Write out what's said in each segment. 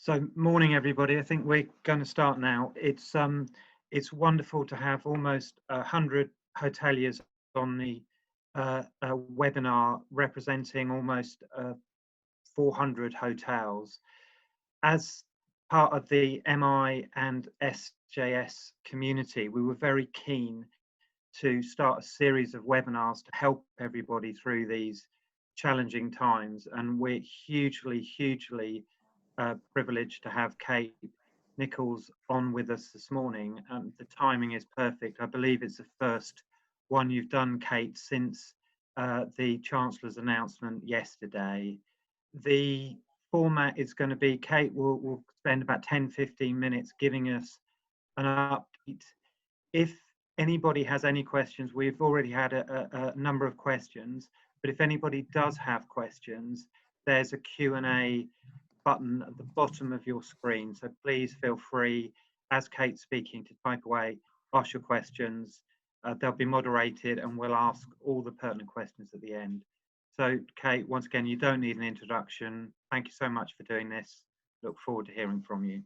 So, morning everybody. I think we're going to start now. It's wonderful to have almost 100 hoteliers on the webinar, representing almost 400 hotels. As part of the MI and SJS community, we were very keen to start a series of webinars to help everybody through these challenging times, and we're hugely privileged to have Kate Nicholls on with us this morning. The timing is perfect. I believe it's the first one you've done, Kate, since the Chancellor's announcement yesterday. The format is going to be, Kate will spend about 10-15 minutes giving us an update. If anybody has any questions, we've already had a number of questions, but if anybody does have questions, there's a Q&A button at the bottom of your screen, so please feel free, as Kate's speaking, to type away, ask your questions. They'll be moderated and we'll ask all the pertinent questions at the end. So Kate, once again, you don't need an introduction. Thank you so much for doing this. Look forward to hearing from you.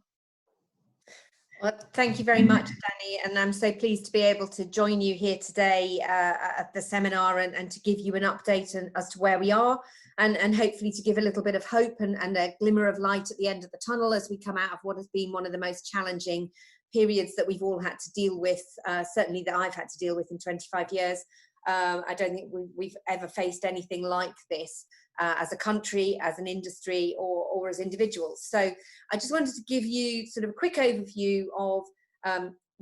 Well, thank you very much, Danny, and I'm so pleased to be able to join you here today at the seminar and to give you an update as to where we are, and hopefully to give a little bit of hope and a glimmer of light at the end of the tunnel as we come out of what has been one of the most challenging periods that we've all had to deal with, certainly that I've had to deal with in 25 years. I don't think we've ever faced anything like this as a country, as an industry, or as individuals. So I just wanted to give you sort of a quick overview of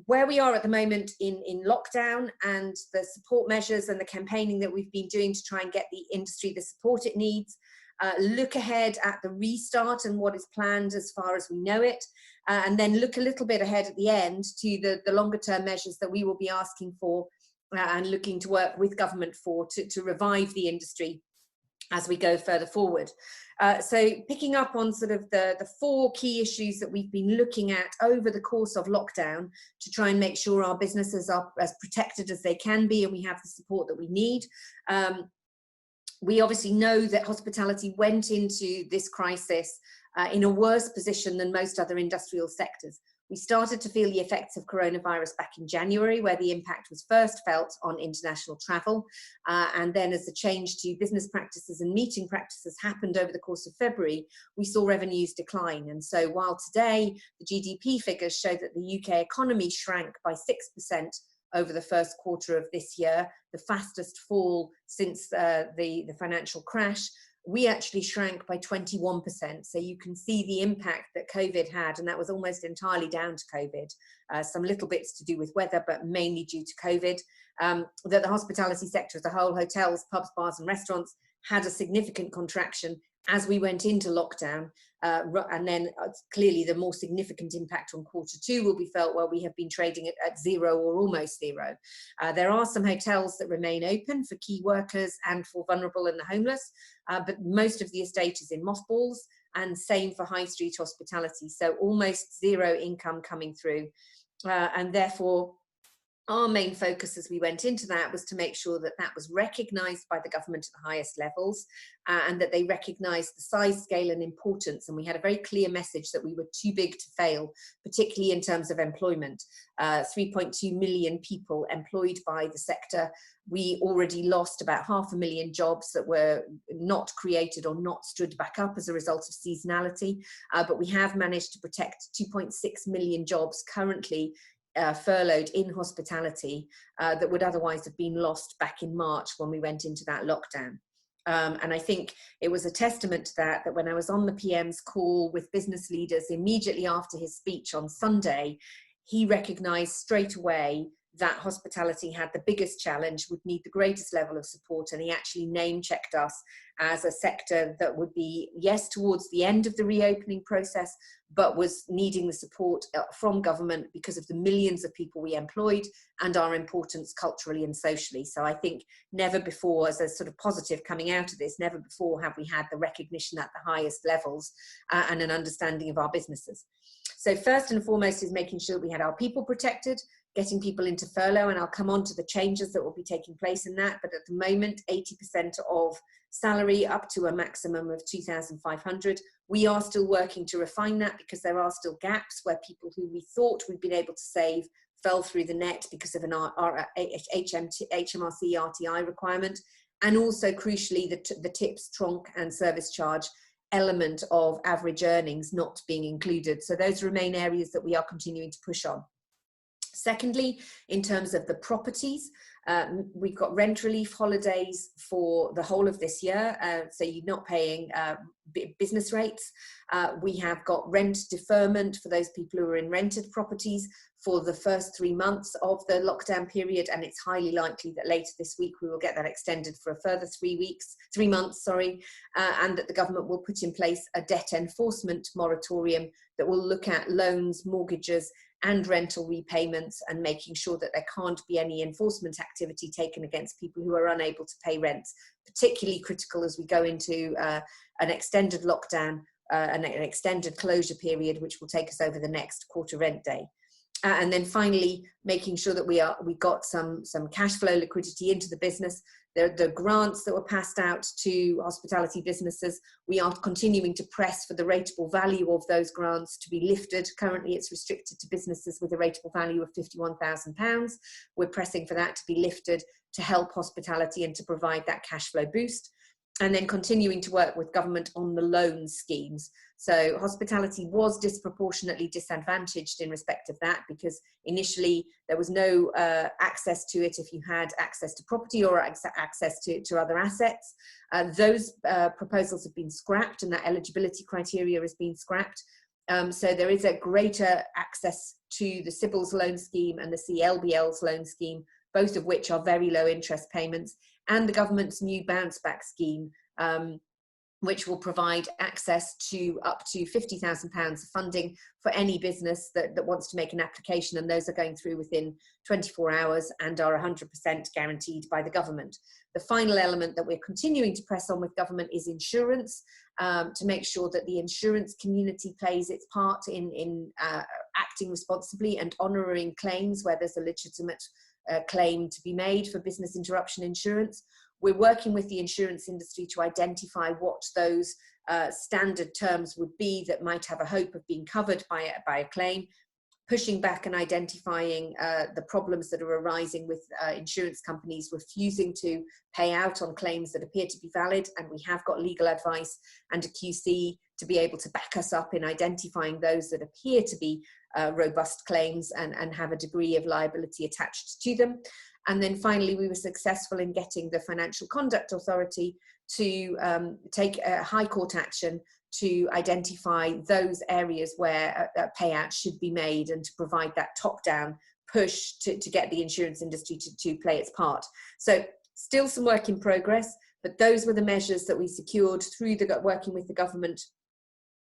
where we are at the moment in lockdown and the support measures and the campaigning that we've been doing to try and get the industry the support it needs. Look ahead at the restart and what is planned as far as we know it, and then look a little bit ahead at the end to the longer term measures that we will be asking for and looking to work with government for to revive the industry as we go further forward. So picking up on sort of the four key issues that we've been looking at over the course of lockdown to try and make sure our businesses are as protected as they can be and we have the support that we need. We obviously know that hospitality went into this crisis in a worse position than most other industrial sectors. We started to feel the effects of coronavirus back in January, where the impact was first felt on international travel. And then as the change to business practices and meeting practices happened over the course of February, we saw revenues decline. And so while today the GDP figures show that the UK economy shrank by 6% over the first quarter of this year, the fastest fall since the financial crash, we actually shrank by 21%. So you can see the impact that COVID had, and that was almost entirely down to COVID. Some little bits to do with weather, but mainly due to COVID. That the hospitality sector as a whole, hotels, pubs, bars and restaurants, had a significant contraction as we went into lockdown. And then clearly the more significant impact on Q2 will be felt where we have been trading at zero or almost zero. There are some hotels that remain open for key workers and for vulnerable and the homeless, but most of the estate is in mothballs, and same for high street hospitality. So almost zero income coming through. And therefore, our main focus as we went into that was to make sure that that was recognised by the government at the highest levels, and that they recognised the size, scale and importance. And we had a very clear message that we were too big to fail, particularly in terms of employment. 3.2 million people employed by the sector. We already lost about 500,000 jobs that were not created or not stood back up as a result of seasonality. But we have managed to protect 2.6 million jobs currently furloughed in hospitality that would otherwise have been lost back in March when we went into that lockdown. And I think it was a testament to that when I was on the PM's call with business leaders immediately after his speech on Sunday, he recognised straight away that hospitality had the biggest challenge, would need the greatest level of support, and he actually name-checked us as a sector that would be, yes, towards the end of the reopening process, but was needing the support from government because of the millions of people we employed and our importance culturally and socially. So I think never before, as a sort of positive coming out of this, never before have we had the recognition at the highest levels and an understanding of our businesses. So first and foremost is making sure we had our people protected. getting people into furlough, and I'll come on to the changes that will be taking place in that. But at the moment, 80% of salary up to a maximum of 2,500. We are still working to refine that, because there are still gaps where people who we thought we'd been able to save fell through the net because of an HMRC RTI requirement, and also crucially the tips, trunk and service charge element of average earnings not being included. So those remain areas that we are continuing to push on. Secondly, in terms of the properties, we've got rent relief holidays for the whole of this year, so you're not paying business rates. We have got rent deferment for those people who are in rented properties for the first 3 months of the lockdown period, and it's highly likely that later this week we will get that extended for a further 3 months, and that the government will put in place a debt enforcement moratorium that will look at loans, mortgages and rental repayments, and making sure that there can't be any enforcement activity taken against people who are unable to pay rents, particularly critical as we go into an extended lockdown, an extended closure period, which will take us over the next quarter rent day. And then finally, making sure that we got some cash flow liquidity into the business. The grants that were passed out to hospitality businesses, we are continuing to press for the rateable value of those grants to be lifted. Currently, it's restricted to businesses with a rateable value of £51,000. We're pressing for that to be lifted to help hospitality and to provide that cash flow boost. And then continuing to work with government on the loan schemes. So hospitality was disproportionately disadvantaged in respect of that, because initially there was no access to it if you had access to property or access to other assets. Those proposals have been scrapped, and that eligibility criteria has been scrapped. So there is a greater access to the CBILS loan scheme and the CLBL's loan scheme, both of which are very low interest payments, and the government's new bounce back scheme, which will provide access to up to £50,000 of funding for any business that wants to make an application, and those are going through within 24 hours and are 100% guaranteed by the government. The final element that we're continuing to press on with government is insurance, to make sure that the insurance community plays its part in acting responsibly and honouring claims where there's a legitimate claim to be made for business interruption insurance. We're working with the insurance industry to identify what those standard terms would be that might have a hope of being covered by a claim, pushing back and identifying the problems that are arising with insurance companies refusing to pay out on claims that appear to be valid, and we have got legal advice and a QC to be able to back us up in identifying those that appear to be robust claims and have a degree of liability attached to them. And then finally, we were successful in getting the Financial Conduct Authority to take a High Court action to identify those areas where a payout should be made, and to provide that top-down push to get the insurance industry to play its part. So still some work in progress, but those were the measures that we secured through working with the government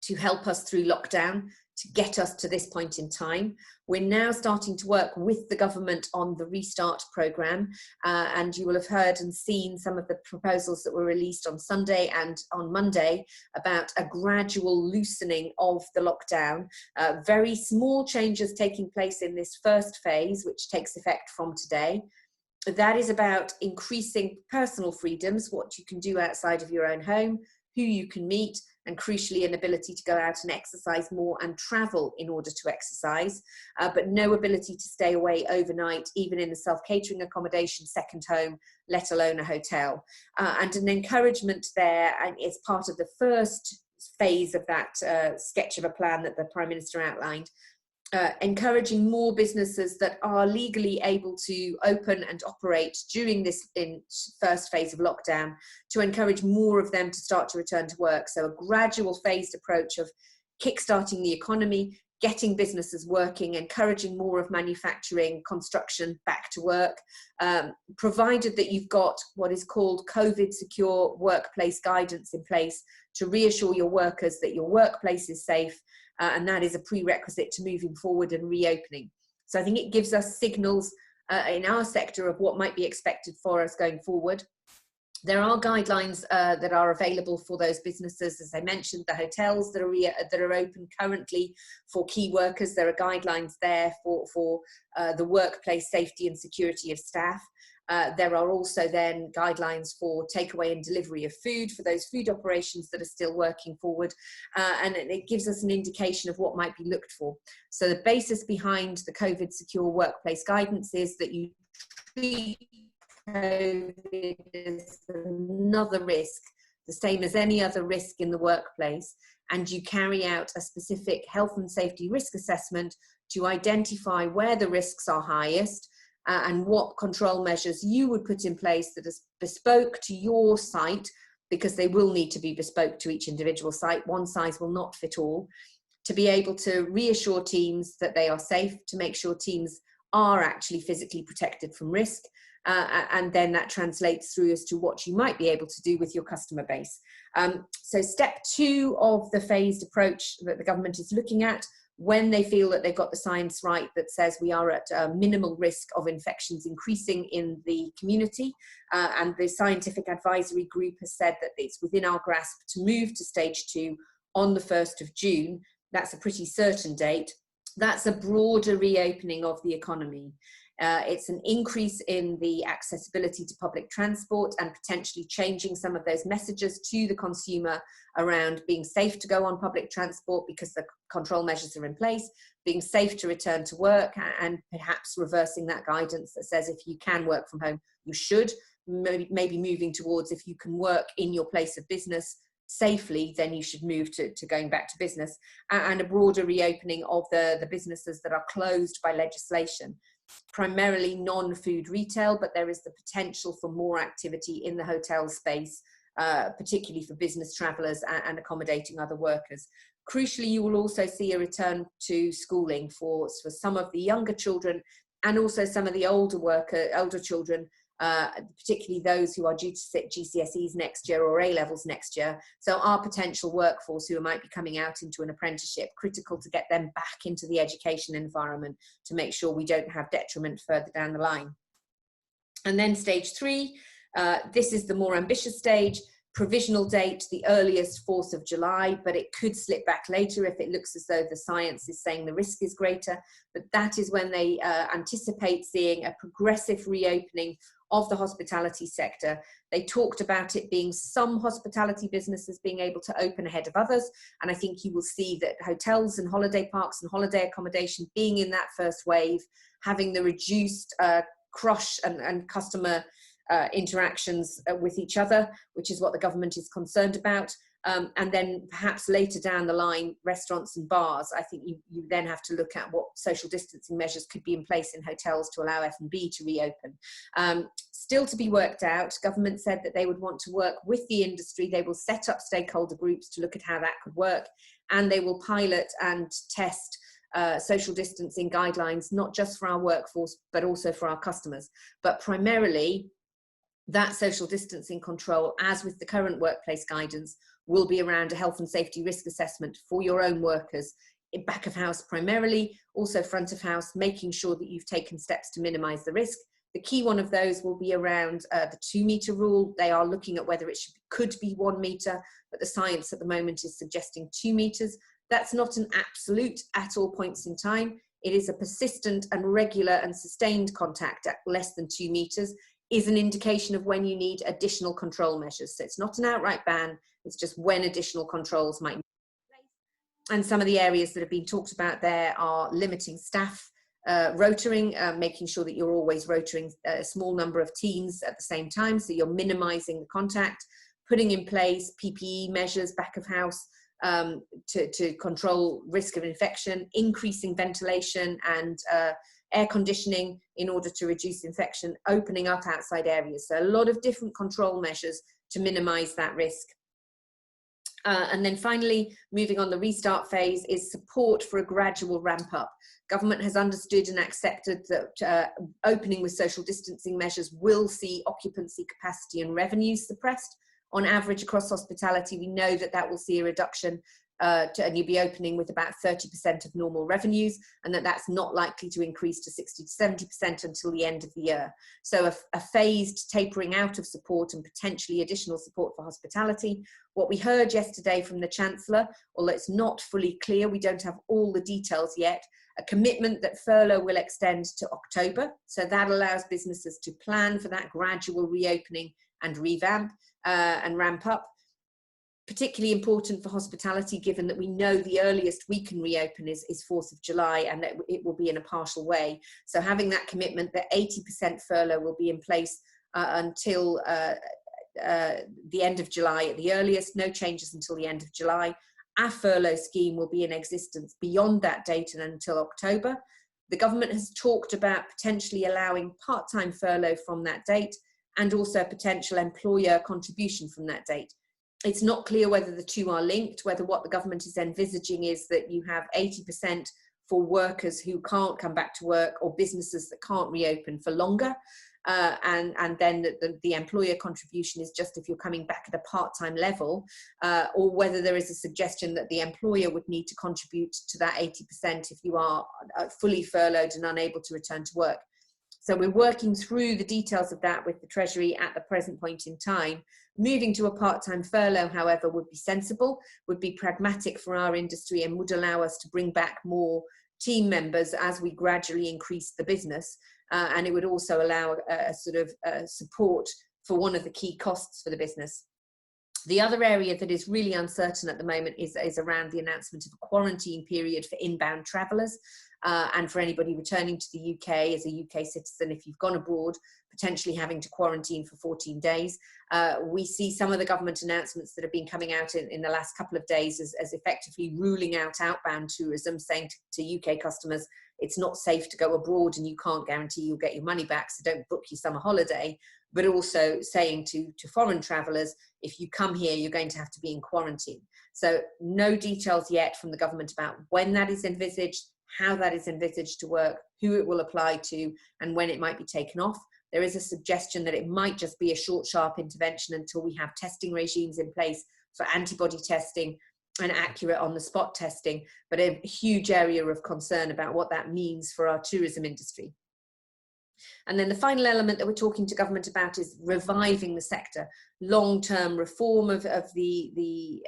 to help us through lockdown, to get us to this point in time. We're now starting to work with the government on the Restart programme, and you will have heard and seen some of the proposals that were released on Sunday and on Monday about a gradual loosening of the lockdown. Very small changes taking place in this first phase, which takes effect from today. That is about increasing personal freedoms, what you can do outside of your own home, who you can meet, and crucially an ability to go out and exercise more and travel in order to exercise, but no ability to stay away overnight, even in a self-catering accommodation, second home, let alone a hotel. And an encouragement there, and it's part of the first phase of that sketch of a plan that the Prime Minister outlined, encouraging more businesses that are legally able to open and operate during this first phase of lockdown, to encourage more of them to start to return to work. So a gradual phased approach of kickstarting the economy, getting businesses working, encouraging more of manufacturing, construction back to work, provided that you've got what is called COVID secure workplace guidance in place to reassure your workers that your workplace is safe. And that is a prerequisite to moving forward and reopening. So I think it gives us signals in our sector of what might be expected for us going forward. There are guidelines that are available for those businesses. As I mentioned, the hotels that are open currently for key workers, there are guidelines there for the workplace safety and security of staff. There are also then guidelines for takeaway and delivery of food for those food operations that are still working forward. And it gives us an indication of what might be looked for. So the basis behind the COVID secure workplace guidance is that you treat COVID is another risk, the same as any other risk in the workplace, and you carry out a specific health and safety risk assessment to identify where the risks are highest and what control measures you would put in place that is bespoke to your site, because they will need to be bespoke to each individual site. One size will not fit all, to be able to reassure teams that they are safe, to make sure teams are actually physically protected from risk. And then that translates through as to what you might be able to do with your customer base. So step 2 of the phased approach that the government is looking at, when they feel that they've got the science right that says we are at a minimal risk of infections increasing in the community, and the scientific advisory group has said that it's within our grasp to move to stage 2 on the 1st of June. That's a pretty certain date. That's a broader reopening of the economy. It's an increase in the accessibility to public transport and potentially changing some of those messages to the consumer around being safe to go on public transport because the control measures are in place, being safe to return to work, and perhaps reversing that guidance that says if you can work from home, you should. Maybe moving towards if you can work in your place of business safely, then you should move to going back to business, and a broader reopening of the businesses that are closed by legislation. Primarily non-food retail, but there is the potential for more activity in the hotel space, particularly for business travellers and accommodating other workers. Crucially, you will also see a return to schooling for some of the younger children and also some of the older children, particularly those who are due to sit GCSEs next year or A-levels next year. So our potential workforce who might be coming out into an apprenticeship, critical to get them back into the education environment to make sure we don't have detriment further down the line. And then stage 3, this is the more ambitious stage. Provisional date, the earliest 4th of July, but it could slip back later if it looks as though the science is saying the risk is greater. But that is when they anticipate seeing a progressive reopening of the hospitality sector. They talked about it being some hospitality businesses being able to open ahead of others. And I think you will see that hotels and holiday parks and holiday accommodation being in that first wave, having the reduced crush and customer interactions with each other, which is what the government is concerned about. And then perhaps later down the line, restaurants and bars, I think you then have to look at what social distancing measures could be in place in hotels to allow F&B to reopen. Still to be worked out. Government said that they would want to work with the industry. They will set up stakeholder groups to look at how that could work, and they will pilot and test social distancing guidelines, not just for our workforce, but also for our customers. But primarily, that social distancing control, as with the current workplace guidance, will be around a health and safety risk assessment for your own workers, in back of house primarily, also front of house, making sure that you've taken steps to minimise the risk. The key one of those will be around the 2-metre rule. They are looking at whether it could be 1 metre, but the science at the moment is suggesting 2 metres. That's not an absolute at all points in time. It is a persistent and regular and sustained contact at less than 2 metres is an indication of when you need additional control measures. So it's not an outright ban, it's just when additional controls might need to be in place. And some of the areas that have been talked about there are limiting staff rotoring, making sure that you're always rotoring a small number of teams at the same time, so you're minimizing the contact, putting in place PPE measures back of house to control risk of infection, increasing ventilation and air conditioning in order to reduce infection, opening up outside areas. So a lot of different control measures to minimize that risk. And then finally, moving on the restart phase is support for a gradual ramp up. Government has understood and accepted that opening with social distancing measures will see occupancy capacity and revenues suppressed. On average across hospitality, we know that that will see a reduction and you'll be opening with about 30% of normal revenues, and that's not likely to increase to 60 to 70% until the end of the year. So a phased tapering out of support and potentially additional support for hospitality. What we heard yesterday from the Chancellor, although it's not fully clear, we don't have all the details yet, a commitment that furlough will extend to October. So that allows businesses to plan for that gradual reopening and revamp and ramp up. Particularly important for hospitality, given that we know the earliest we can reopen is 4th of July, and that it will be in a partial way. So having that commitment that 80% furlough will be in place until the end of July at the earliest, no changes until the end of July. Our furlough scheme will be in existence beyond that date and until October. The government has talked about potentially allowing part-time furlough from that date, and also potential employer contribution from that date. It's not clear whether the two are linked, whether what the government is envisaging is that you have 80% for workers who can't come back to work, or businesses that can't reopen for longer, and then the employer contribution is just if you're coming back at a part-time level, or whether there is a suggestion that the employer would need to contribute to that 80% if you are fully furloughed and unable to return to work. So we're working through the details of that with the Treasury at the present point in time. Moving to a part-time furlough, however, would be sensible, would be pragmatic for our industry, and would allow us to bring back more team members as we gradually increase the business. And it would also allow a sort of support for one of the key costs for the business. The other area that is really uncertain at the moment is around the announcement of a quarantine period for inbound travellers. And for anybody returning to the UK as a UK citizen, if you've gone abroad, potentially having to quarantine for 14 days. We see some of the government announcements that have been coming out in the last couple of days as effectively ruling out outbound tourism, saying to UK customers, it's not safe to go abroad and you can't guarantee you'll get your money back, so don't book your summer holiday. But also saying to foreign travellers, if you come here, you're going to have to be in quarantine. So no details yet from the government about when that is envisaged, how that is envisaged to work, who it will apply to, and when it might be taken off. There is a suggestion that it might just be a short, sharp intervention until we have testing regimes in place for antibody testing and accurate on-the-spot testing, but a huge area of concern about what that means for our tourism industry. And then the final element that we're talking to government about is reviving the sector, long-term reform of the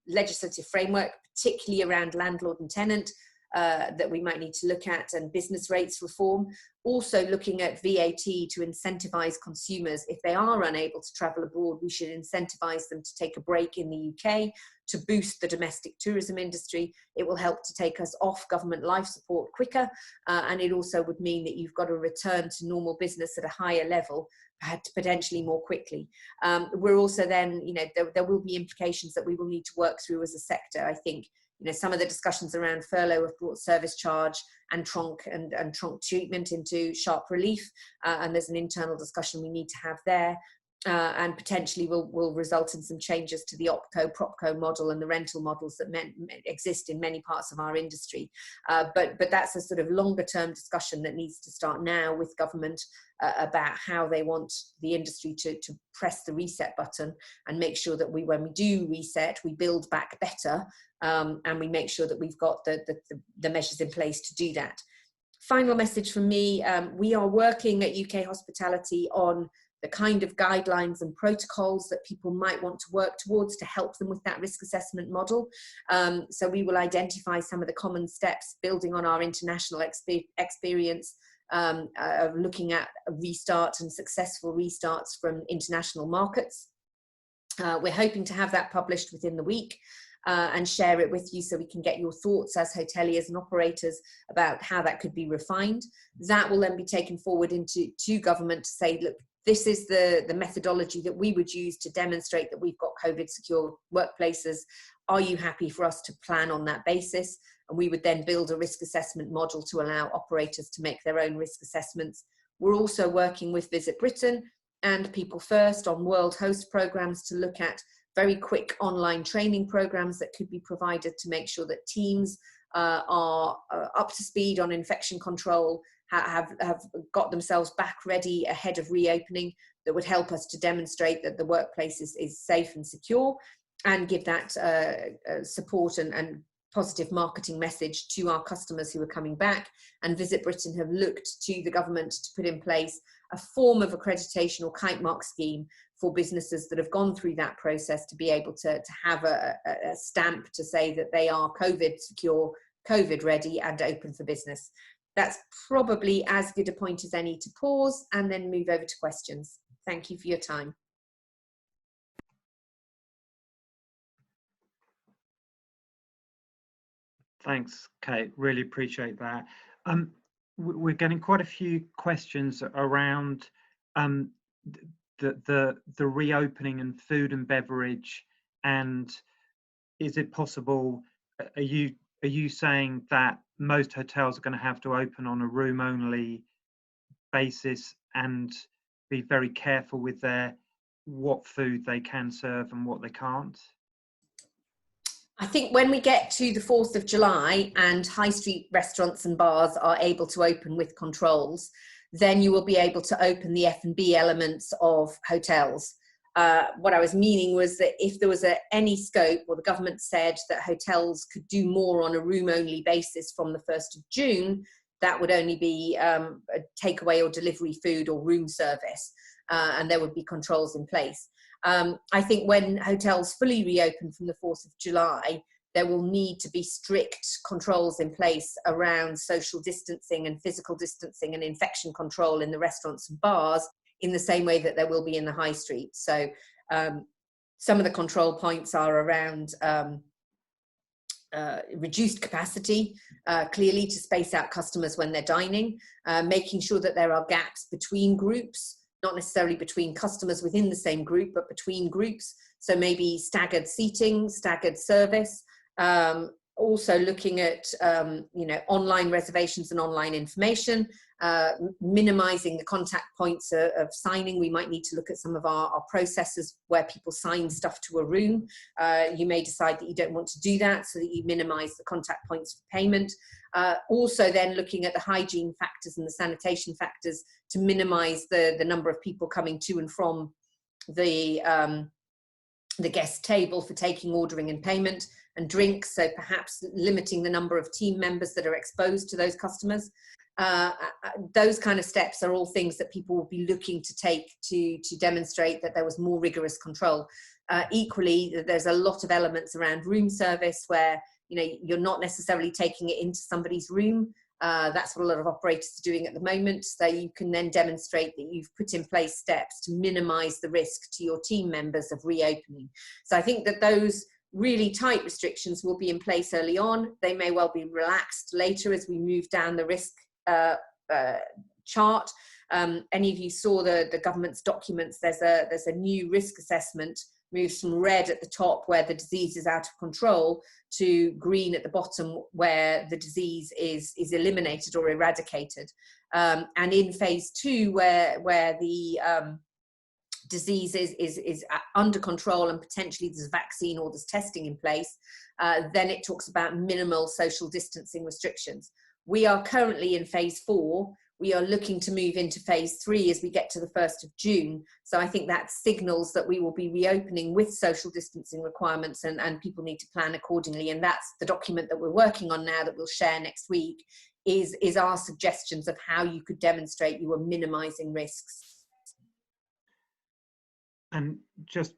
legislative framework, particularly around landlord and tenant, that we might need to look at, and business rates reform. Also looking at VAT to incentivise consumers. If they are unable to travel abroad, we should incentivise them to take a break in the UK to boost the domestic tourism industry. It will help to take us off government life support quicker, and it also would mean that you've got to return to normal business at a higher level, potentially more quickly. We're also then, there will be implications that we will need to work through as a sector. I think some of the discussions around furlough have brought service charge and trunk treatment into sharp relief, and there's an internal discussion we need to have there, and potentially will result in some changes to the OPCO-PROPCO model and the rental models that exist in many parts of our industry. But that's a sort of longer term discussion that needs to start now with government about how they want the industry to press the reset button and make sure that when we do reset, we build back better, and we make sure that we've got the measures in place to do that. Final message from me, we are working at UK Hospitality on the kind of guidelines and protocols that people might want to work towards to help them with that risk assessment model. So we will identify some of the common steps, building on our international experience of looking at a restart and successful restarts from international markets. We're hoping to have that published within the week and share it with you so we can get your thoughts as hoteliers and operators about how that could be refined. That will then be taken forward to government to say, look, this is the methodology that we would use to demonstrate that we've got COVID secure workplaces. Are you happy for us to plan on that basis? And we would then build a risk assessment model to allow operators to make their own risk assessments. We're also working with Visit Britain and People First on World Host programs to look at very quick online training programs that could be provided to make sure that teams are up to speed on infection control, have got themselves back ready ahead of reopening, that would help us to demonstrate that the workplace is safe and secure. and give that support and positive marketing message to our customers who are coming back. And Visit Britain have looked to the government to put in place a form of accreditation or kite mark scheme for businesses that have gone through that process to be able to have a stamp to say that they are COVID secure, COVID ready and open for business. That's probably as good a point as any to pause and then move over to questions. Thank you for your time. Thanks, Kate. Really appreciate that. We're getting quite a few questions around the reopening and food and beverage, and is it possible? Are you saying that most hotels are going to have to open on a room only basis and be very careful with what food they can serve and what they can't? I think when we get to the 4th of July and high street restaurants and bars are able to open with controls, then you will be able to open the F&B elements of hotels. What I was meaning was that if there was any scope, or the government said that hotels could do more on a room-only basis from the 1st of June, that would only be a takeaway or delivery food or room service, and there would be controls in place. I think when hotels fully reopen from the 4th of July, there will need to be strict controls in place around social distancing and physical distancing and infection control in the restaurants and bars, in the same way that there will be in the high street. So some of the control points are around reduced capacity, clearly to space out customers when they're dining, making sure that there are gaps between groups, not necessarily between customers within the same group, but between groups. So maybe staggered seating, staggered service. Also looking at online reservations and online information, minimizing the contact points of signing. We might need to look at some of our processes where people sign stuff to a room. You may decide that you don't want to do that, so that you minimize the contact points for payment. Also then looking at the hygiene factors and the sanitation factors to minimize the number of people coming to and from the guest table for taking, ordering and payment, and drinks. So perhaps limiting the number of team members that are exposed to those customers. Those kind of steps are all things that people will be looking to take to demonstrate that there was more rigorous control. Equally, there's a lot of elements around room service where you're not necessarily taking it into somebody's room. That's what a lot of operators are doing at the moment. So you can then demonstrate that you've put in place steps to minimize the risk to your team members of reopening. So I think that those really tight restrictions will be in place early on. They may well be relaxed later as we move down the risk chart. Any of you saw the government's documents, there's a new risk assessment, moves from red at the top where the disease is out of control to green at the bottom where the disease is eliminated or eradicated. And in phase 2, where the disease is under control and potentially there's a vaccine or there's testing in place, then it talks about minimal social distancing restrictions. We are currently in phase 4. We are looking to move into phase 3 as we get to the 1st of June. So I think that signals that we will be reopening with social distancing requirements, and people need to plan accordingly. And that's the document that we're working on now that we'll share next week, is our suggestions of how you could demonstrate you are minimizing risks. And just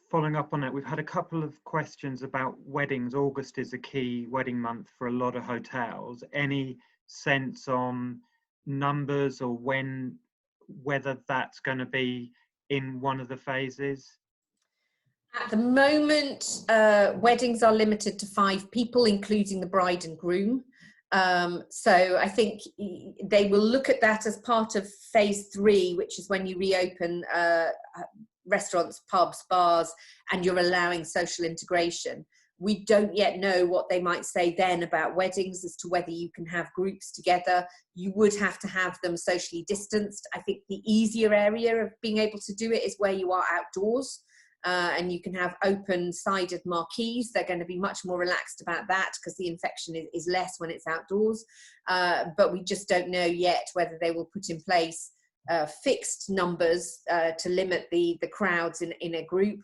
following up on that, we've had a couple of questions about weddings. August is a key wedding month for a lot of hotels. Any sense on numbers or whether that's going to be in one of the phases? At the moment, weddings are limited to 5 people, including the bride and groom. So I think they will look at that as part of phase 3, which is when you reopen restaurants, pubs, bars, and you're allowing social integration. We don't yet know what they might say then about weddings as to whether you can have groups together. You would have to have them socially distanced. I think the easier area of being able to do it is where you are outdoors. And you can have open-sided marquees. They're going to be much more relaxed about that because the infection is less when it's outdoors. But we just don't know yet whether they will put in place fixed numbers to limit the crowds in a group.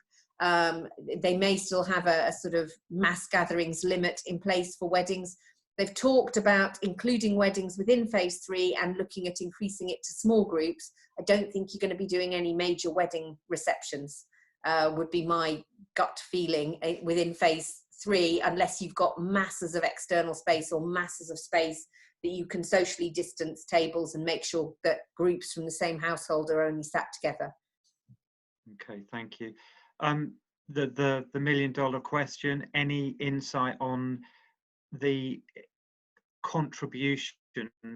They may still have a sort of mass gatherings limit in place for weddings. They've talked about including weddings within phase 3 and looking at increasing it to small groups. I don't think you're going to be doing any major wedding receptions, would be my gut feeling within phase 3, unless you've got masses of external space or masses of space that you can socially distance tables and make sure that groups from the same household are only sat together. Okay, thank you. The million-dollar question, any insight on the contribution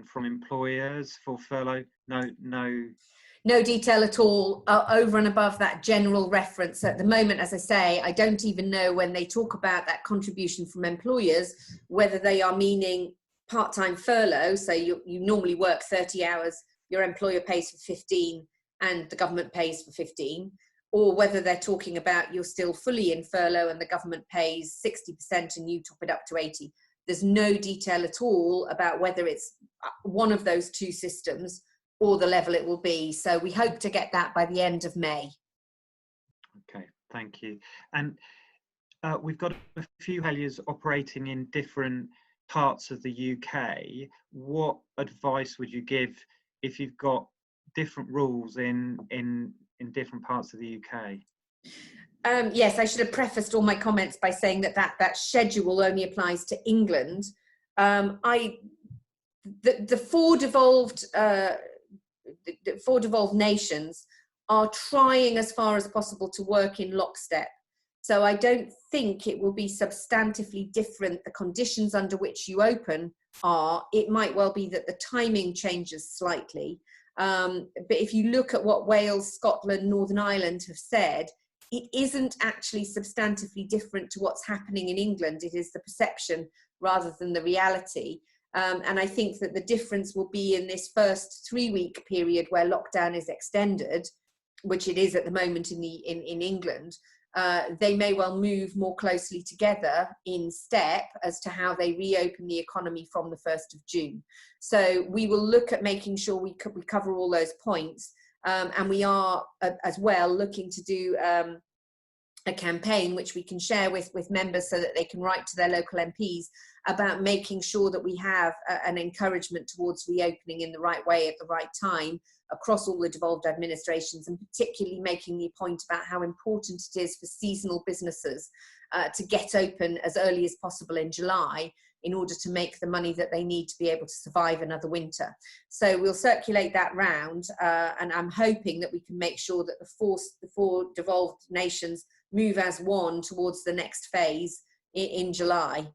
from employers for furlough? No detail at all, over and above that general reference. At the moment, as I say, I don't even know when they talk about that contribution from employers, whether they are meaning part-time furlough, so you normally work 30 hours, your employer pays for 15 and the government pays for 15, or whether they're talking about you're still fully in furlough and the government pays 60% and you top it up to 80. There's no detail at all about whether it's one of those two systems or the level it will be. So we hope to get that by the end of May. Okay, thank you. And we've got a few hoteliers operating in different parts of the UK. What advice would you give if you've got different rules in different parts of the UK? Yes, I should have prefaced all my comments by saying that schedule only applies to England. The four devolved nations are trying as far as possible to work in lockstep. So I don't think it will be substantively different. The conditions under which you open are, it might well be that the timing changes slightly. But if you look at what Wales, Scotland, Northern Ireland have said, it isn't actually substantively different to what's happening in England. It is the perception rather than the reality. And I think that the difference will be in this first 3-week period where lockdown is extended, which it is at the moment in England. They may well move more closely together in step as to how they reopen the economy from the 1st of June. So we will look at making sure we cover all those points. And we are as well looking to do a campaign which we can share with members so that they can write to their local MPs about making sure that we have an encouragement towards reopening in the right way at the right time across all the devolved administrations, and particularly making the point about how important it is for seasonal businesses to get open as early as possible in July in order to make the money that they need to be able to survive another winter. So we'll circulate that round, and I'm hoping that we can make sure that the four devolved nations move as one towards the next phase in July.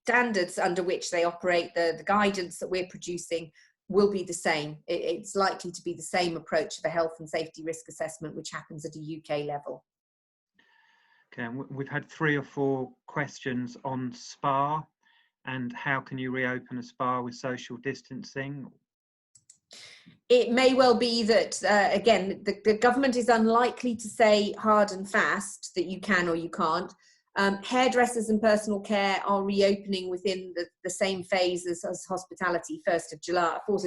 Standards under which they operate, the guidance that we're producing will be the same. It's likely to be the same approach of a health and safety risk assessment, which happens at a UK level. Okay, and we've had 3 or 4 questions on spa and how can you reopen a spa with social distancing? It may well be that, again, the government is unlikely to say hard and fast that you can or you can't. Hairdressers and personal care are reopening within the same phase as hospitality, 4th of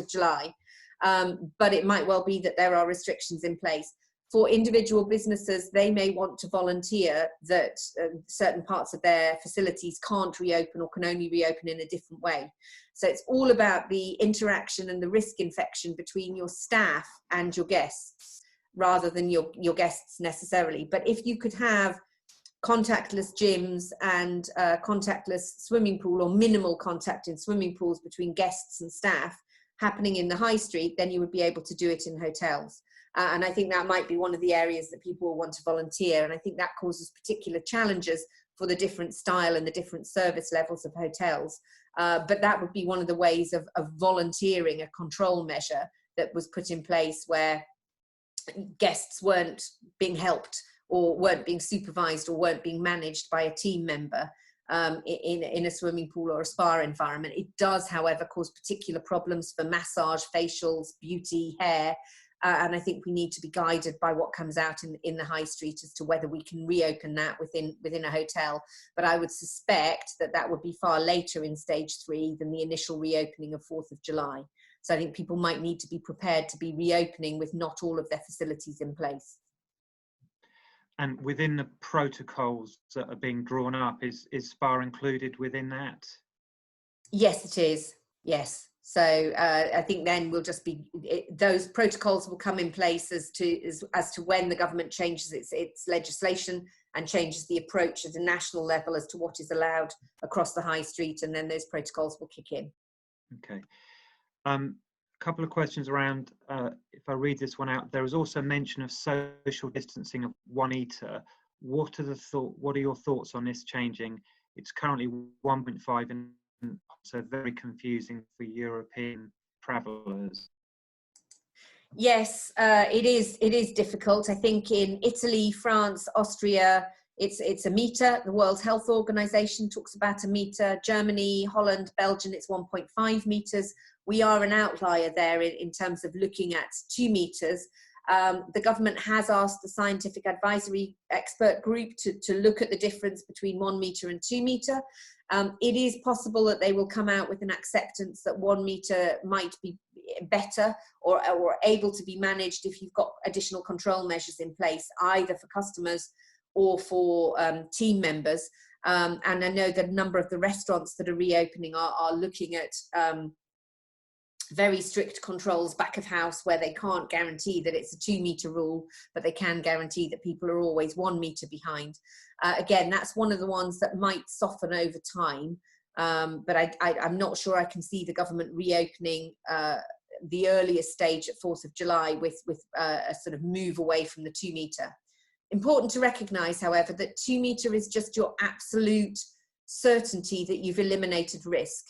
July. But it might well be that there are restrictions in place. For individual businesses, they may want to volunteer that certain parts of their facilities can't reopen or can only reopen in a different way. So it's all about the interaction and the risk infection between your staff and your guests, rather than your guests necessarily. But if you could have contactless gyms and contactless swimming pool, or minimal contact in swimming pools between guests and staff happening in the high street, then you would be able to do it in hotels. And I think that might be one of the areas that people will want to volunteer. And I think that causes particular challenges for the different style and the different service levels of hotels. But that would be one of the ways of volunteering, a control measure that was put in place where guests weren't being helped or weren't being supervised or weren't being managed by a team member in a swimming pool or a spa environment. It does, however, cause particular problems for massage, facials, beauty, hair. And I think we need to be guided by what comes out in the high street as to whether we can reopen that within a hotel. But I would suspect that would be far later in stage 3 than the initial reopening of 4th of July. So I think people might need to be prepared to be reopening with not all of their facilities in place. And within the protocols that are being drawn up, is SPA included within that? Yes, it is. Yes. So I think then we'll just be, those protocols will come in place as to when the government changes its legislation and changes the approach at a national level as to what is allowed across the high street, and then those protocols will kick in. Okay. A couple of questions around, if I read this one out, there was also mention of social distancing of 1 metre. What are your thoughts on this changing? It's currently 1.5 and so very confusing for European travellers. Yes, it is difficult. I think in Italy, France, Austria, it's a metre. The World Health Organization talks about a metre. Germany, Holland, Belgium, it's 1.5 metres. We are an outlier there in terms of looking at 2 metres. The government has asked the scientific advisory expert group to look at the difference between 1 metre and 2 metre. It is possible that they will come out with an acceptance that 1 metre might be better or able to be managed if you've got additional control measures in place, either for customers or for team members. And I know that a number of the restaurants that are reopening are looking at very strict controls back of house, where they can't guarantee that it's a 2 metre rule, but they can guarantee that people are always 1 metre behind. Again, that's one of the ones that might soften over time, but I'm not sure I can see the government reopening the earliest stage at 4th of July with a sort of move away from the 2 metre. Important to recognise, however, that 2 metre is just your absolute certainty that you've eliminated risk.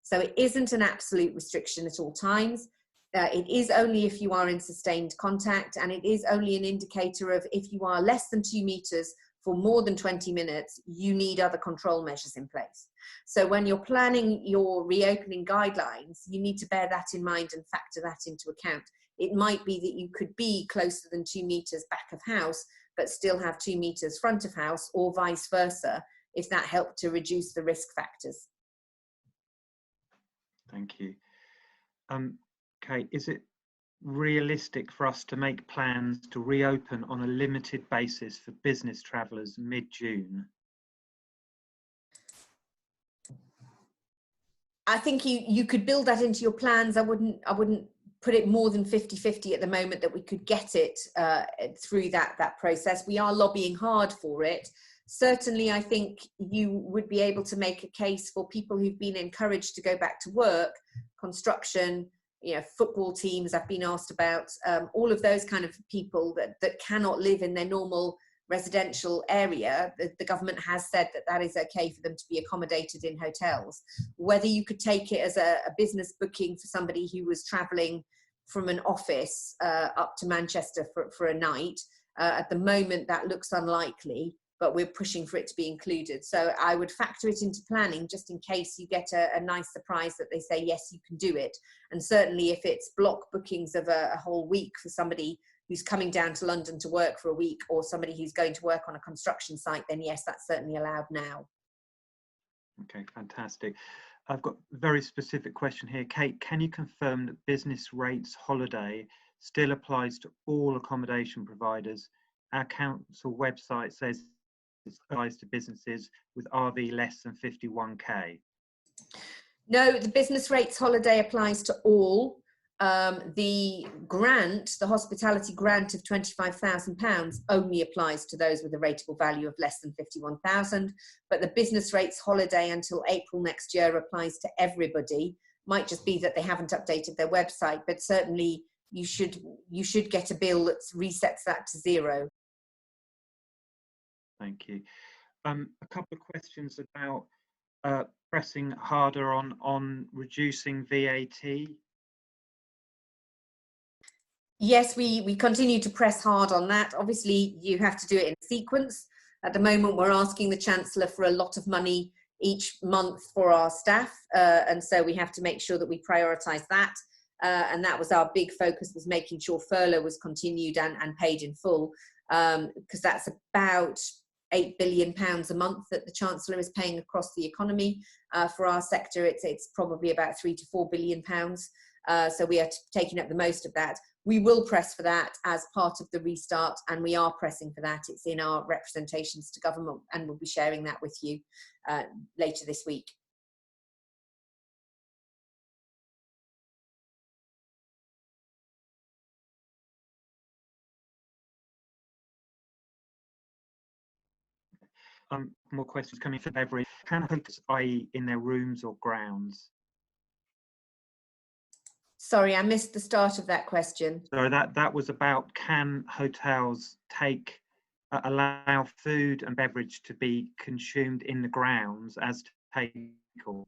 So it isn't an absolute restriction at all times. It is only if you are in sustained contact, and it is only an indicator of if you are less than 2 metres for more than 20 minutes, you need other control measures in place. So when you're planning your reopening guidelines, you need to bear that in mind and factor that into account. It might be that you could be closer than 2 metres back of house, but still have 2 metres front of house, or vice versa, if that helped to reduce the risk factors. Thank you. Kate, is it realistic for us to make plans to reopen on a limited basis for business travellers mid-June? I think you could build that into your plans. I wouldn't put it more than 50-50 at the moment that we could get it through that process. We are lobbying hard for it. Certainly, I think you would be able to make a case for people who've been encouraged to go back to work, construction, football teams I've been asked about, all of those kind of people that cannot live in their normal residential area. The government has said that is okay for them to be accommodated in hotels. Whether you could take it as a business booking for somebody who was travelling from an office up to Manchester for a night, at the moment that looks unlikely, but we're pushing for it to be included. So I would factor it into planning just in case you get a nice surprise that they say, yes, you can do it. And certainly if it's block bookings of a whole week for somebody who's coming down to London to work for a week, or somebody who's going to work on a construction site, then yes, that's certainly allowed now. Okay, fantastic. I've got a very specific question here. Kate, can you confirm that business rates holiday still applies to all accommodation providers? Our council website says it applies to businesses with RV less than 51k. No, the business rates holiday applies to all. The grant, the hospitality grant of £25,000 only applies to those with a rateable value of less than 51,000, but the business rates holiday until April next year applies to everybody. Might just be that they haven't updated their website, but certainly you should get a bill that resets that to 0. Thank you. A couple of questions about pressing harder on reducing VAT. Yes, we continue to press hard on that. Obviously, you have to do it in sequence. At the moment, we're asking the Chancellor for a lot of money each month for our staff, and so we have to make sure that we prioritise that. And that was our big focus, was making sure furlough was continued and paid in full, because that's about £8 billion a month that the Chancellor is paying across the economy. For our sector, it's probably about £3 to £4 billion. So we are taking up the most of that. We will press for that as part of the restart, and we are pressing for that. It's in our representations to government, and we'll be sharing that with you later this week. More questions coming from beverage. Can hotels, i.e. in their rooms or grounds? Sorry, I missed the start of that question. So that was about, can hotels allow food and beverage to be consumed in the grounds as takeaway?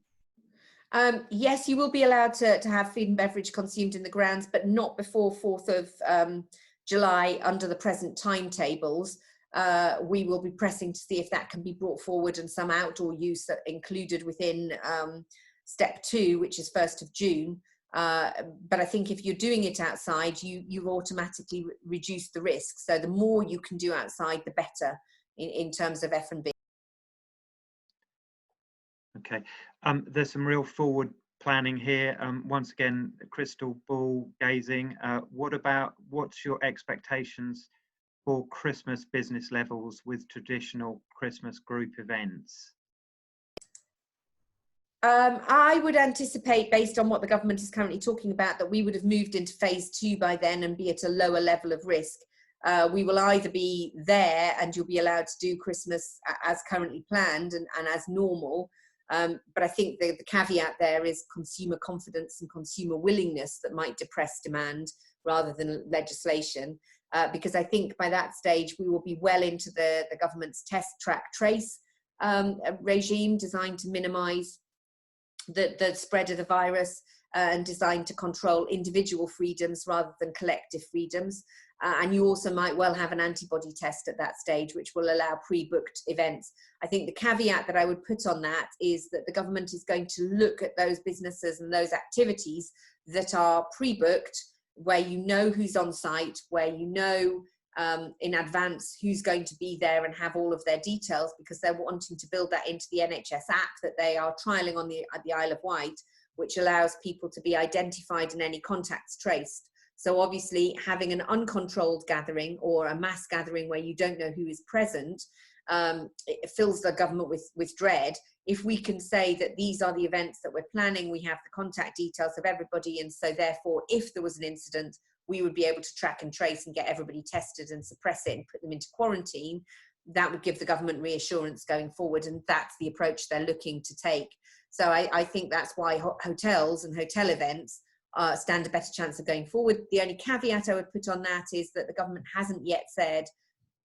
Yes, you will be allowed to have food and beverage consumed in the grounds, but not before 4th of July under the present timetables. We will be pressing to see if that can be brought forward, and some outdoor use that included within step 2, which is 1st of June. But I think if you're doing it outside, you automatically reduce the risk. So the more you can do outside, the better in terms of F&B. Okay, there's some real forward planning here. Once again, crystal ball gazing. What's your expectations for Christmas business levels with traditional Christmas group events? I would anticipate, based on what the government is currently talking about, that we would have moved into phase 2 by then and be at a lower level of risk. We will either be there and you'll be allowed to do Christmas as currently planned and as normal. But I think the caveat there is consumer confidence and consumer willingness that might depress demand rather than legislation. Because I think by that stage we will be well into the government's test, track, trace regime designed to minimise the spread of the virus and designed to control individual freedoms rather than collective freedoms. And you also might well have an antibody test at that stage, which will allow pre-booked events. I think the caveat that I would put on that is that the government is going to look at those businesses and those activities that are pre-booked, where you know who's on site, where you know in advance who's going to be there and have all of their details, because they're wanting to build that into the NHS app that they are trialling on the Isle of Wight, which allows people to be identified and any contacts traced. So obviously having an uncontrolled gathering or a mass gathering where you don't know who is present, it fills the government with dread. If we can say that these are the events that we're planning, we have the contact details of everybody, and so therefore if there was an incident, we would be able to track and trace and get everybody tested and suppress it and put them into quarantine, that would give the government reassurance going forward, and that's the approach they're looking to take. So I think that's why hotels and hotel events stand a better chance of going forward. The only caveat I would put on that is that the government hasn't yet said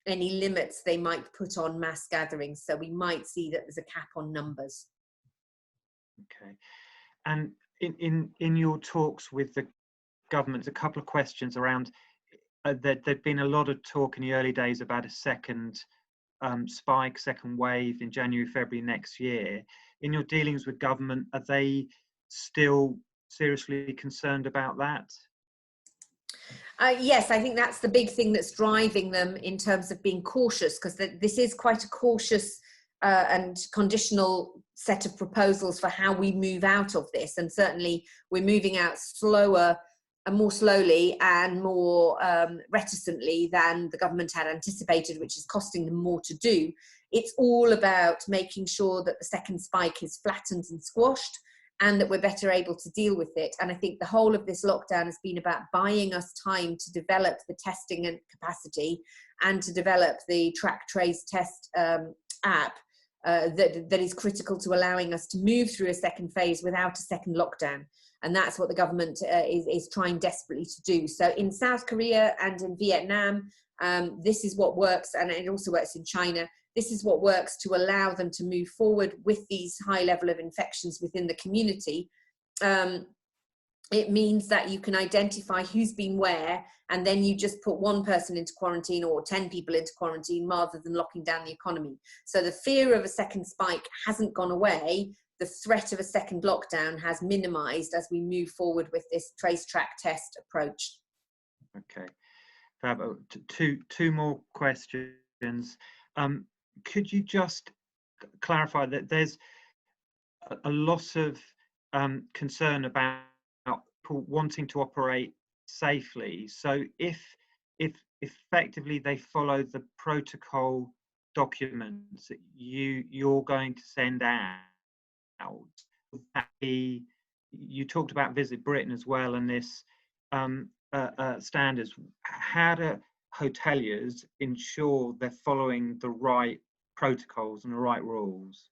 any limits they might put on mass gatherings. So we might see that there's a cap on numbers. Okay. And in your talks with the government, a couple of questions around there'd been a lot of talk in the early days about a second spike, second wave in January, February next year. In your dealings with government, are they still seriously concerned about that? Yes, I think that's the big thing that's driving them in terms of being cautious, because this is quite a cautious and conditional set of proposals for how we move out of this. And certainly we're moving out slower and more slowly and more reticently than the government had anticipated, which is costing them more to do. It's all about making sure that the second spike is flattened and squashed, and that we're better able to deal with it. And I think the whole of this lockdown has been about buying us time to develop the testing and capacity and to develop the track, trace, test app that is critical to allowing us to move through a second phase without a second lockdown. And that's what the government is trying desperately to do. So in South Korea and in Vietnam, this is what works, and it also works in China. This is what works to allow them to move forward with these high level of infections within the community. It means that you can identify who's been where, and then you just put one person into quarantine or 10 people into quarantine rather than locking down the economy. So the fear of a second spike hasn't gone away. The threat of a second lockdown has minimized as we move forward with this trace, track, test approach. Okay. Fab. Two more questions. Could you just clarify that there's a lot of concern about people wanting to operate safely. So if effectively they follow the protocol documents that you're going to send out, would that be, you talked about Visit Britain as well and this standards. How do hoteliers ensure they're following the right protocols and the right rules?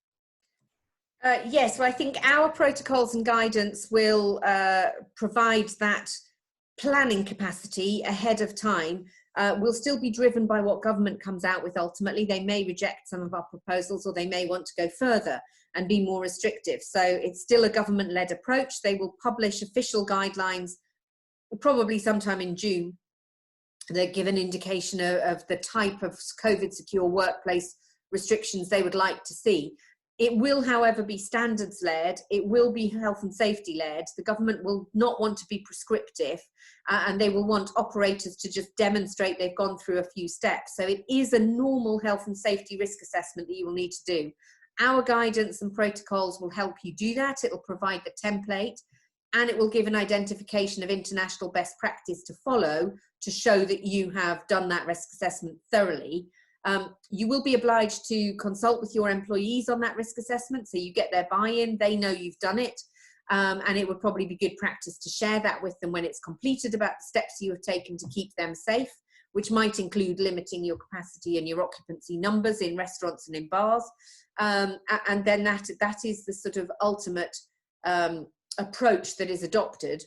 Yes, well, I think our protocols and guidance will provide that planning capacity ahead of time. Will still be driven by what government comes out with ultimately. They may reject some of our proposals, or they may want to go further and be more restrictive. So it's still a government-led approach. They will publish official guidelines probably sometime in June. They give an indication of the type of COVID secure workplace restrictions they would like to see. It will, however, be standards led. It will be health and safety led. The government will not want to be prescriptive, and they will want operators to just demonstrate they've gone through a few steps. So it is a normal health and safety risk assessment that you will need to do. Our guidance and protocols will help you do that. It will provide the template, and it will give an identification of international best practice to follow to show that you have done that risk assessment thoroughly. You will be obliged to consult with your employees on that risk assessment, so you get their buy-in, they know you've done it, and it would probably be good practice to share that with them when it's completed about the steps you have taken to keep them safe, which might include limiting your capacity and your occupancy numbers in restaurants and in bars. And then that is the sort of ultimate approach that is adopted.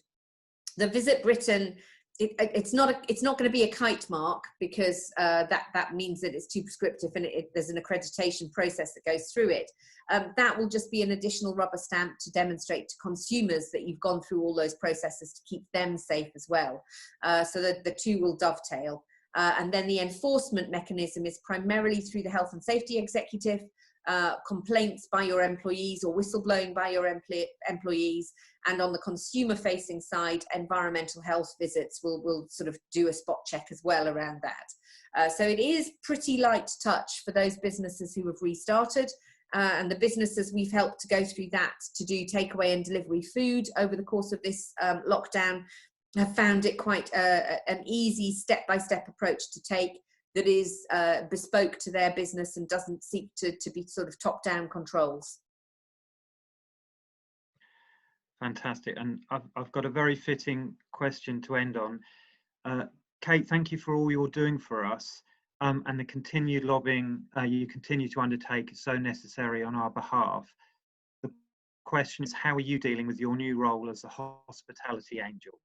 The Visit Britain, it's not going to be a kite mark, because that means that it's too prescriptive, and there's an accreditation process that goes through it. That will just be an additional rubber stamp to demonstrate to consumers that you've gone through all those processes to keep them safe as well. So that the two will dovetail. And then the enforcement mechanism is primarily through the Health and Safety Executive. Complaints by your employees or whistleblowing by your employees, and on the consumer facing side, environmental health visits will sort of do a spot check as well around that. So it is pretty light touch for those businesses who have restarted, and the businesses we've helped to go through that to do takeaway and delivery food over the course of this lockdown have found it quite an easy step-by-step approach to take, that is bespoke to their business and doesn't seek to be sort of top-down controls. Fantastic. And I've got a very fitting question to end on. Kate, thank you for all you're doing for us, and the continued lobbying you continue to undertake is so necessary on our behalf. The question is, how are you dealing with your new role as a hospitality angel?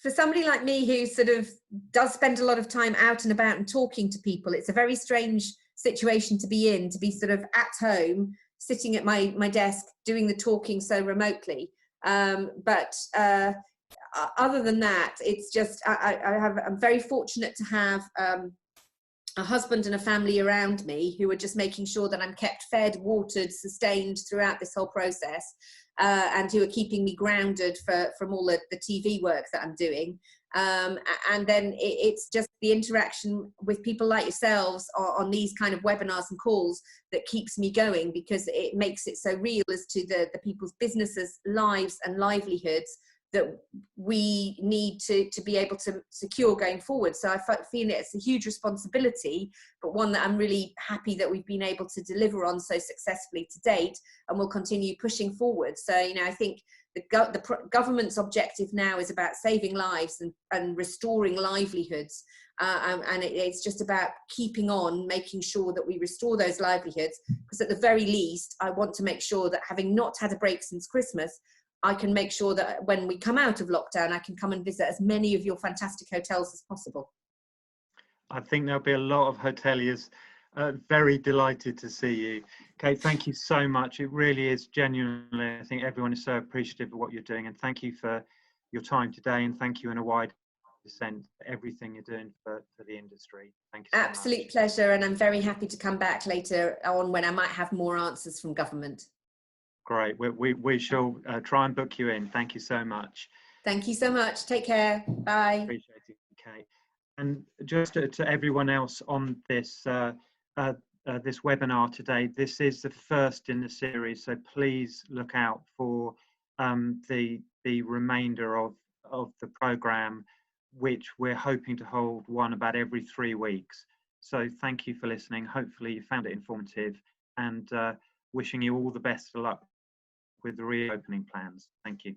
For somebody like me who sort of does spend a lot of time out and about and talking to people, it's a very strange situation to be in, to be sort of at home, sitting at my desk, doing the talking so remotely. But other than that, it's just, I'm very fortunate to have a husband and a family around me who are just making sure that I'm kept fed, watered, sustained throughout this whole process. And who are keeping me grounded from all the TV work that I'm doing. And then it's just the interaction with people like yourselves on these kind of webinars and calls that keeps me going, because it makes it so real as to the people's businesses, lives and livelihoods that we need to be able to secure going forward. So I feel it's a huge responsibility, but one that I'm really happy that we've been able to deliver on so successfully to date, and will continue pushing forward. So, you know, I think the government's objective now is about saving lives and restoring livelihoods. And it's just about keeping on, making sure that we restore those livelihoods, because at the very least, I want to make sure that, having not had a break since Christmas, I can make sure that when we come out of lockdown, I can come and visit as many of your fantastic hotels as possible. I think there'll be a lot of hoteliers very delighted to see you. Kate, thank you so much. It really is genuinely, I think everyone is so appreciative of what you're doing, and thank you for your time today, and thank you in a wide sense for everything you're doing for the industry. Thank you so much. Absolute pleasure, and I'm very happy to come back later on when I might have more answers from government. Great. We shall try and book you in. Thank you so much. Thank you so much. Take care. Bye. Appreciate it, Kate. And just to everyone else on this, this webinar today. This is the first in the series, so please look out for the remainder of the programme, which we're hoping to hold one about every 3 weeks. So thank you for listening. Hopefully you found it informative, and wishing you all the best of luck with the reopening plans. Thank you.